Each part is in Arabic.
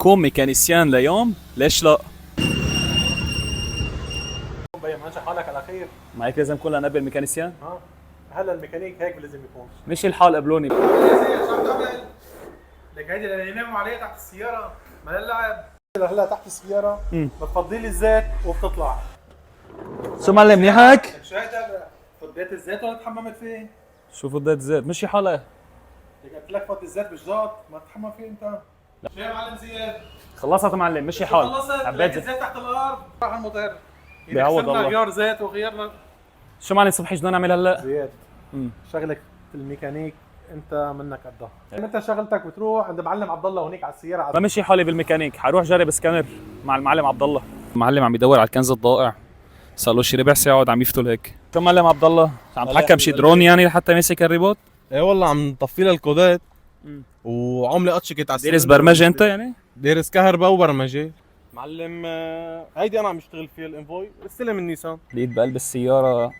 اكون ميكانيسيان ليوم؟ ليش لا؟ بيا منشأ حالك على خير. ما هيك لازم كلنا نبي الميكانيسيان؟ ها هلا الميكانيك هيك لازم يكون. مش الحال قبلوني. شو عم تعمل؟ لك هيدي اللي يناموا عليها تحت السيارة، ما للعب. هلا تحت السيارة بتفضي لي الزيت وبتطلع. شو معلم منيحك؟ شو هيدا؟ فضيت الزيت ولا تحممت فيه؟ شو فضيت زيت؟ مشي حالك. لك قلت لك فضي الزيت بالجاط، ما تتحمم فيه انت. شو يا معلم زياد؟ خلصت معلم مشي حال. خلصت؟ حبيت لك الزيت تحت الارض، راح الموتور. بيعوض الله. غيار زيت وغيرنا. شو معلم صبحي شو بدنا نعمل هلا؟ زياد شغلك في الميكانيك انت منك قدها. انت شغلتك بتروح عند معلم عبد الله هونيك على السياره. بمشي حالي بالميكانيك، حروح جرب سكانر مع المعلم عبد الله. المعلم عم يدور على الكنز الضائع، صار له شي ربع ساعه وقعد عم يفتل هيك. شو معلم عبد الله؟ عم تحكم شي درون يعني لحتى يمسك الريبوت؟ ايه والله عم نطفي لها الكودات وعملة اتشكت على دارس برمجه انت يعني؟ دارس كهرباء وبرمجه. معلم هيدي انا عم اشتغل فيها الانفوي، استلم النيسان. لقيت بقلب السياره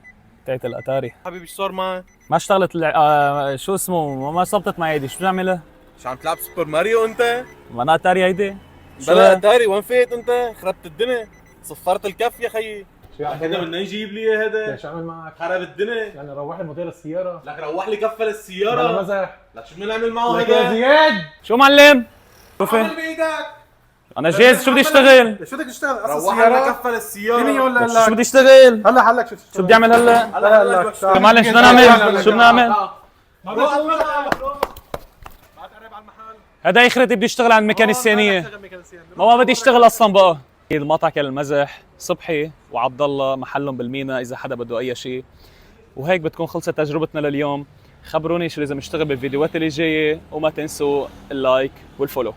تاعت الاتاري. حبيبي شو صار معي؟ ما اشتغلت شو اسمه ما صبتت معي هيدي، شو بدي اعملها؟ شو عم تلعب سوبر ماريو انت؟ ما انا اتاري هيدي؟ بلا اتاري وين فيت انت؟ خربت الدنيا، صفرت الكف يا خيي. شو يعني هذا بدنا يجيب لي هذا؟ شو عمل معك؟ خرب الدنيا. يعني روح لي موديل السياره. لك روح لي كفل بلا السيارة. مزح. لك شو بدنا نعمل معه لك يا هذا؟ زياد شو معلم؟ شوفي عمل بايدك. انا جاهز، شو بدي اشتغل؟ شو بدك تشتغل؟ اصل روح لنا السياره كفل السيارة. مين ولا شو لك؟ بدي اشتغل؟ هلا حلك شو شو بدي اعمل هلا؟ هلا لك شو معلم شو بدنا نعمل؟ شو بدنا نعمل؟ روح ما تقرب على المحل. هذا يخرتي بدي اشتغل عند الميكانيسيانيه. ما بدي اشتغل اصلا بقى. المقطع كان المزح، صبحي وعبد الله محلهم بالمينا اذا حدا بده اي شيء. وهيك بتكون خلصت تجربتنا لليوم. خبروني شو لازم اشتغل بالفيديوهات اللي جايه، وما تنسوا اللايك والفولو.